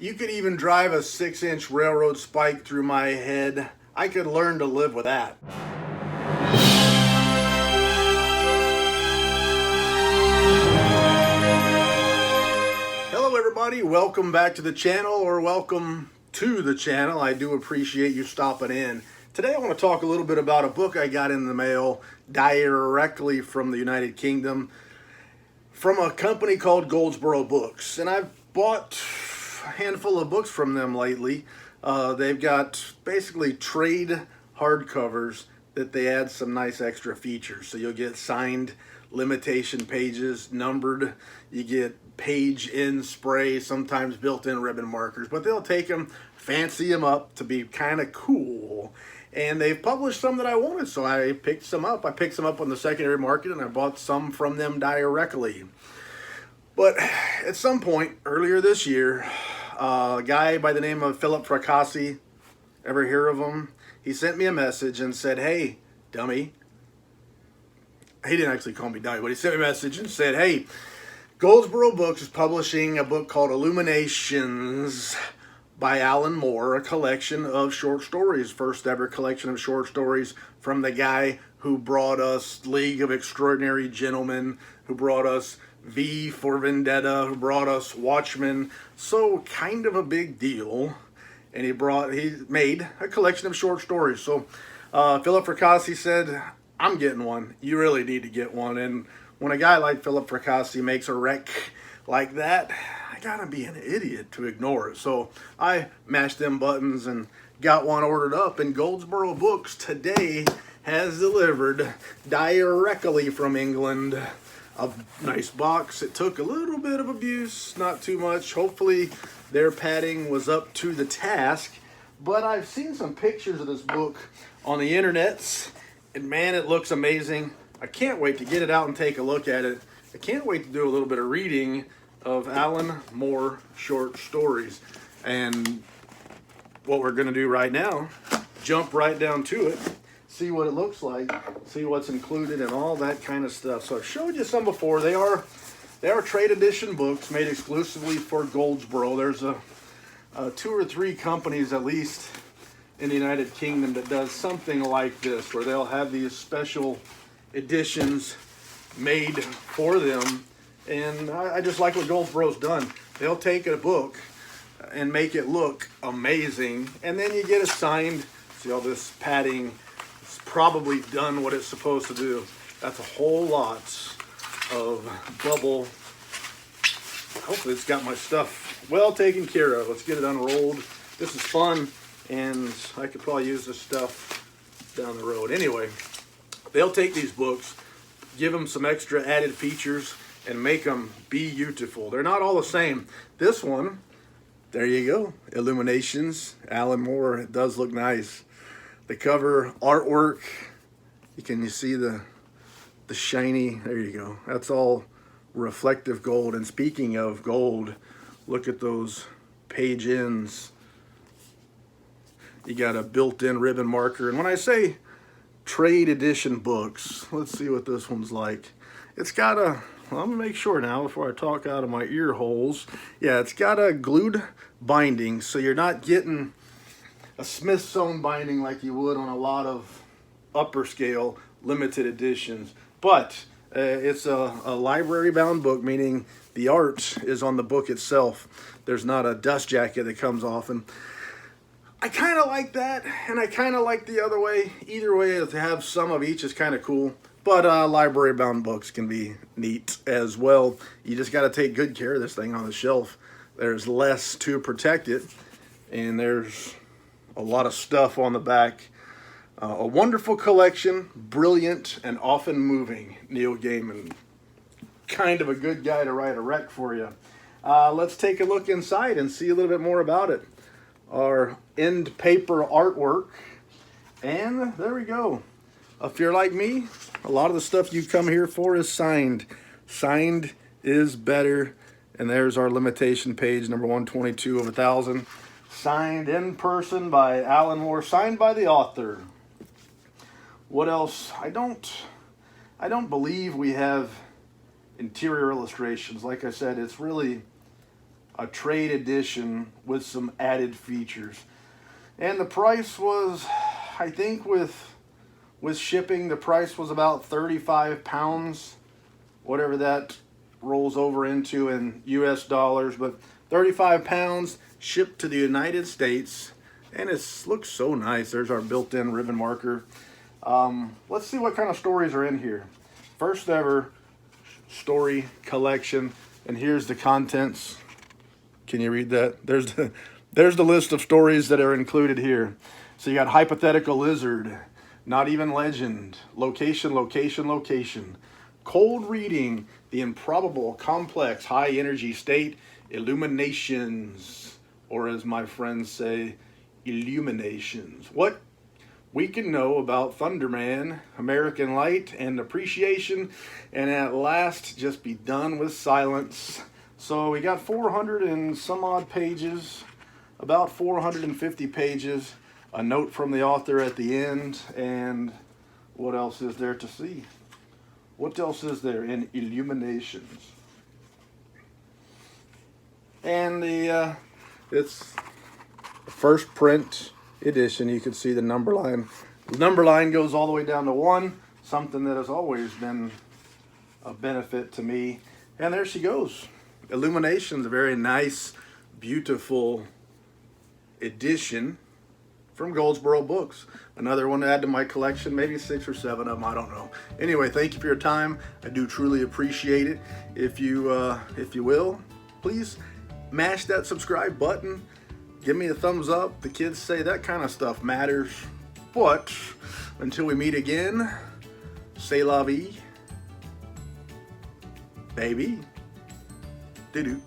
You could even drive a 6-inch railroad spike through my head. I could learn to live with that. Hello everybody, welcome back to the channel, or welcome to the channel. I do appreciate you stopping in. Today I want to talk a little bit about a book I got in the mail directly from the United Kingdom from a company called Goldsboro Books. And I've bought a handful of books from them lately. They've got basically trade hardcovers that they add some nice extra features. So you'll get signed limitation pages, numbered. You get page in spray, sometimes built-in ribbon markers, but they'll take them, fancy them up to be kind of cool. And they've published some that I wanted, so I picked some up. I picked some up on the secondary market, and I bought some from them directly. But at some point earlier this year, a guy by the name of Philip Fracassi, ever hear of him? He sent me a message and said, "Hey, dummy." He didn't actually call me dummy, but he sent me a message and said, "Hey, Goldsboro Books is publishing a book called Illuminations by Alan Moore, a collection of short stories, first ever collection of short stories from the guy who brought us League of Extraordinary Gentlemen, who brought us V for Vendetta, who brought us Watchmen." So kind of a big deal. And he made a collection of short stories. So Philip Fracassi said, "I'm getting one. You really need to get one." And when a guy like Philip Fracassi makes a rec like that, I gotta be an idiot to ignore it. So I mashed them buttons and got one ordered up, and Goldsboro Books today has delivered directly from England a nice box. It took a little bit of abuse, not too much. Hopefully their padding was up to the task, but I've seen some pictures of this book on the internets, and man, it looks amazing. I can't wait to get it out and take a look at it. I can't wait to do a little bit of reading of Alan Moore short stories. And what we're going to do right now, jump right down to it, see what it looks like, see what's included and all that kind of stuff. So I've showed you some before. They are trade edition books made exclusively for Goldsboro. There's two or three companies at least in the United Kingdom that does something like this, where they'll have these special editions made for them. And I just like what Goldsboro's done. They'll take a book and make it look amazing, and then you get it signed. See all this padding? It's probably done what it's supposed to do. That's a whole lot of bubble. Hopefully it's got my stuff well taken care of. Let's get it unrolled. This is fun, and I could probably use this stuff down the road. Anyway, they'll take these books, give them some extra added features, and make them beautiful. They're not all the same. This one, there you go, Illuminations, Alan Moore. It does look nice. The cover artwork, you see the shiny, there you go. That's all reflective gold. And speaking of gold, look at those page ends. You got a built-in ribbon marker. And when I say trade edition books, let's see what this one's like. It's got a, well, I'm gonna make sure now before I talk out of my ear holes. Yeah, it's got a glued binding, so you're not getting a Smith sewn binding like you would on a lot of upper scale limited editions. But it's a library bound book, meaning the art is on the book itself. There's not a dust jacket that comes off. And I kind of like that, and I kind of like the other way. Either way, to have some of each is kind of cool. But library bound books can be neat as well. You just got to take good care of this thing on the shelf. There's less to protect it, and there's a lot of stuff on the back. A wonderful collection, brilliant and often moving. Neil Gaiman, kind of a good guy to write a rec for you. Let's take a look inside and see a little bit more about it. Our end paper artwork, and there we go. If you're like me, a lot of the stuff you come here for is signed. Signed is better. And there's our limitation page, number 122 of 1,000. Signed in person by Alan Moore, signed by the author. What else? I don't believe we have interior illustrations. Like I said, it's really a trade edition with some added features. And the price was, I think with shipping, the price was about 35 pounds, whatever that rolls over into in US dollars, but 35 pounds shipped to the United States, and it looks so nice. There's our built-in ribbon marker. Let's see what kind of stories are in here. First ever story collection, and here's the contents. Can you read that? There's the list of stories that are included here. So you got hypothetical lizard, not even legend, location, location, location, cold reading, the improbable, complex, high energy state, illuminations, or as my friends say, illuminations. What we can know about Thunderman, American Light, and appreciation, and at last just be done with silence. So we got 400 and some odd pages, about 450 pages, a note from the author at the end, and what else is there to see? What else is there in Illuminations? And it's the first print edition. You can see the number line. The number line goes all the way down to 1, something that has always been a benefit to me. And there she goes. Illuminations, a very nice, beautiful edition from Goldsboro Books. Another one to add to my collection, maybe 6 or 7 of them, I don't know. Anyway, thank you for your time. I do truly appreciate it. If you will, please mash that subscribe button. Give me a thumbs up. The kids say that kind of stuff matters. But until we meet again, c'est la vie, baby. Doo-doo.